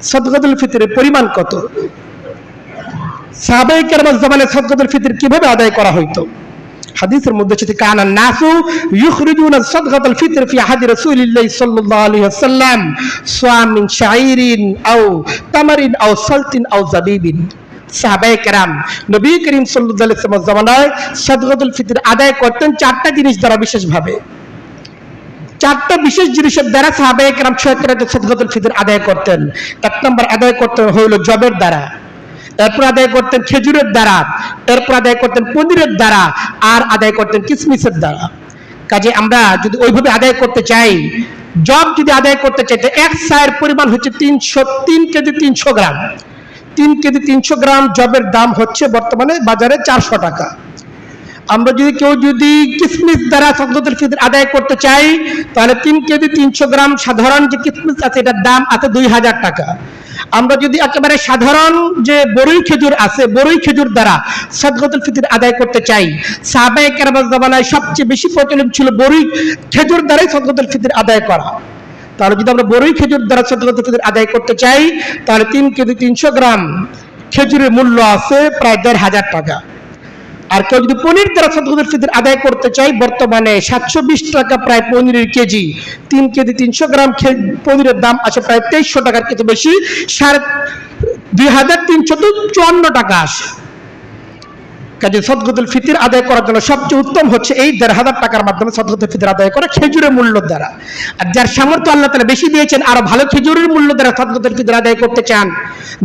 সাদকাতুল ফিতরের পরিমাণ কত? সাহাবায়ে কেরামের জামানায় সাদকাতুল ফিতর কিভাবে আদায় করা হইতো? হাদিসের মধ্যে আছে কানা নাসু ইখরিজুনা সাদকাতুল ফিতর ফি আহাদি রাসূলিল্লাহ সাল্লাল্লাহু আলাইহি ওয়াসাল্লাম সাওয়া মিন শাইরিন আও তামারিন আও সালতিন আও জাবিবিন। সাহাবায়ে কেরাম নবী করিম সাল্লাল্লাহু আলাইহি ওয়াসাল্লামের জামানায় সাদকাতুল ফিতর আদায় করতেন চারটা জিনিস দ্বারা, বিশেষভাবে চারটা বিশেষ জিনিসের দ্বারা সাহাবায়ে কেরাম সাদকাতুল ফিতর আদায় করতেন। এক নম্বর আদায় করতে হইল জবের দ্বারা, এরপর আদায় করতেন খেজুরের দ্বারা, এরপর আদায় করতেন পনিরের দ্বারা, আর আদায় করতেন কিসমিসের দ্বারা। কাজে আমরা যদি ওইভাবে আদায় করতে চাই, জব যদি আদায় করতে চাই, তো এক সায়ের পরিমাণ হচ্ছে 3 কেজি 300 গ্রাম। 3 কেজি 300 গ্রাম জবের দাম হচ্ছে বর্তমানে বাজারে 400 টাকা। আমরা যদি কিসমিস দ্বারা সাদকাতুল ফিতর আদায় করতে চাই, তাহলে 3 কেজি 300 গ্রাম সাধারণ যে কিসমিস আছে এটার দাম আছে 2000 টাকা। আমরা যদি একেবারে সাধারণ যে বড়ই খেজুর আছে, বড়ই খেজুর দ্বারা সাদকাতুল ফিতর আদায় করতে চাই, সাহাবায়ে কেরামের জামানায় সবচেয়ে বেশি প্রচলন ছিল বড়ই খেজুর দ্বারাই সাদকাতুল ফিতর আদায় করা। তাহলে যদি আমরা বড়ই খেজুর দ্বারা সাদকাতুল ফিতর আদায় করতে চাই, তাহলে 3 কেজি 300 গ্রাম খেজুরের মূল্য আছে প্রায় 1500 টাকা। আর কেউ যদি পনির দ্বারা সাদকাতুল ফিতর আদায় করতে চাই, বর্তমানে 720 টাকা প্রায় পনিরের কেজি। 3 কেজি 300 গ্রাম পনিরের দাম আছে প্রায় 2300 টাকার কিছু বেশি, 2354 টাকা আসে। কাজে সাদকাতুল ফিতর আদায় করার জন্য সবচেয়ে উত্তম হচ্ছে এই 1500 টাকার মাধ্যমে সাদকাতুল ফিতর আদায় করা খেজুরের মূল্য দ্বারা। আর যার সামর্থ্য আল্লাহ তাআলা বেশি দিয়েছেন, আরো ভালো খেজুরের মূল্য দ্বারা সাদকাতুল ফিতর আদায় করতে চান,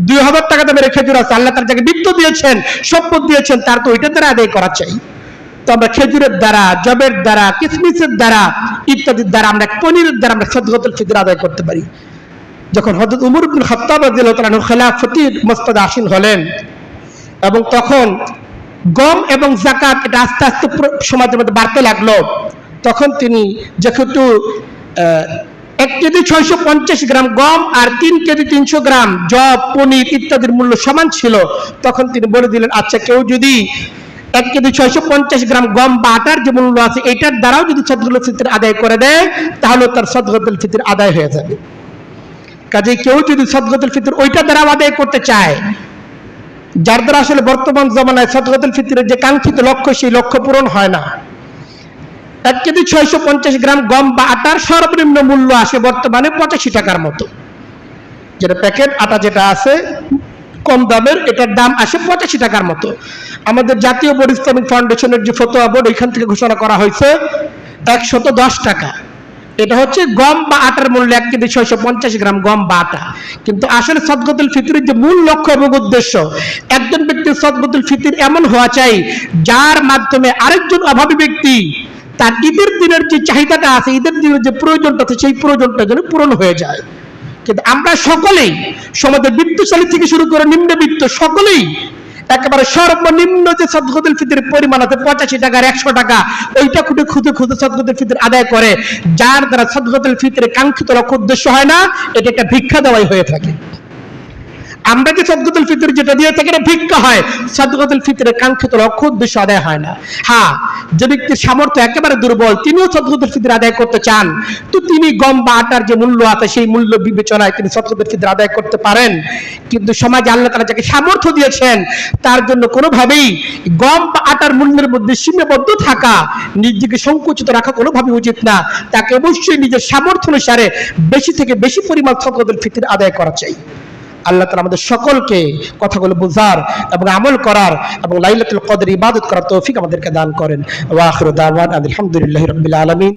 2000 টাকা দামের খেজুর আছে, আল্লাহ তাআলা যাকে বিত্ত দিয়েছেন, সম্পদ দিয়েছেন, তার তো ওইটার দ্বারা আদায় করা চাই। তো আমরা খেজুরের দ্বারা, জবের দ্বারা, কিসমিসের দ্বারা ইত্যাদির দ্বারা, আমরা পনিরের দ্বারা আমরা সাদকাতুল ফিতর আদায় করতে পারি। যখন হযরত ওমর ইবনে খাত্তাব রাদিয়াল্লাহু তাআলা খেলাফতির মসনদে আসীন হলেন, এবং তখন গম এবং যাকাত এটা আস্তে আস্তে সমাজের মধ্যে বাড়তে লাগলো, তখন তিনি যেহেতু 1 কেজি 650 গ্রাম গম আর 3 কেজি 300 গ্রাম জব, পনির ইত্যাদির মূল্য সমান ছিল, তখন তিনি বলে দিলেন, আচ্ছা কেউ যদি 1 কেজি 650 গ্রাম গম বা আটার যে মূল্য আছে এটার দ্বারাও যদি সাদকাতুল ফিতর আদায় করে দেয়, তাহলে তার সাদকাতুল ফিতর আদায় হয়ে যাবে। কাজে কেউ যদি সাদকাতুল ফিতর ওইটা দ্বারা আদায় করতে চায়, যার দ্বারা আসলে বর্তমান জামানায় সাদকাতুল ফিতরের যে কাঙ্ক্ষিত লক্ষ্য, সেই লক্ষ্য পূরণ হয় না। 1 কেজি 650 গ্রাম গম বা আটার সর্বনিম্ন মূল্য আসে বর্তমানে 85 টাকার মতো। যেটা প্যাকেট আটা যেটা আছে কম দামের, এটার দাম আসে 85 টাকার মতো। আমাদের জাতীয় বোর্ড ইসলামিক ফাউন্ডেশনের যে ফতোয়া বোর্ড, এখান থেকে ঘোষণা করা হয়েছে 110 টাকা। এটা হচ্ছে গম বা আটার মূল্য 1 কেজি 650 গ্রাম গম বা আটা। কিন্তু আসলে সাদকাতুল ফিতরের যে মূল লক্ষ্য এবং উদ্দেশ্য, একজন ব্যক্তির সাদকাতুল ফিতর এমন হওয়া চাই যার মাধ্যমে আরেকজন অভাবী ব্যক্তি তার ঈদের দিনের যে চাহিদাটা আছে, ঈদের দিনের যে প্রয়োজনটা আছে, সেই প্রয়োজনটা যেন পূরণ হয়ে যায়। কিন্তু আমরা সকলেই, সমাজের বিত্তশালী থেকে শুরু করে নিম্নবিত্ত, সকলেই একেবারে সর্বনিম্ন যে সাদকাতুল ফিতরের পরিমাণ আছে 85 টাকা আর 100 টাকা, ওইটা খুঁজে সাদকাতুল ফিতর আদায় করে, যার দ্বারা সাদকাতুল ফিতরের কাঙ্ক্ষিত লক্ষ্য উদ্দেশ্য হয় না, এটা একটা ভিক্ষা দেওয়াই হয়ে থাকে। আমরা যে সাদকাতুল ফিতর যেটা দিয়ে থাকি, এটা ভিক্ষা হয়, সাদকাতুল ফিতরের কাঙ্ক্ষিত লক্ষ্য উদ্দেশ্য আদায় হয় না। হ্যাঁ, যে ব্যক্তির সামর্থ্য একেবারে দুর্বল, তিনিও সাদকাতুল ফিতর আদায় করতে চান, তো তিনি গম বা আটার যে মূল্য আছে সেই মূল্য বিবেচনায় তিনি সাদকাতুল ফিতর আদায় করতে পারেন। কিন্তু সমাজে আল্লাহ তাআলা যাকে সামর্থ্য দিয়েছেন, তার জন্য কোনোভাবেই গম বা আটার মূল্যের মধ্যে সীমাবদ্ধ থাকা, নিজেকে সংকুচিত রাখা কোনোভাবেই উচিত না। তাকে অবশ্যই নিজের সামর্থ্য অনুসারে বেশি থেকে বেশি পরিমাণ সাদকাতুল ফিতর আদায় করা চাই। আল্লাহ তাআলা আমাদের সকলকে কথাগুলো বুঝার এবং আমল করার এবং লাইলাতুল কদর ইবাদত করার তৌফিক আমাদেরকে দান করেন। ওয়া আখিরু দাওয়ানা আলহামদুলিল্লাহি রাব্বিল আলামিন।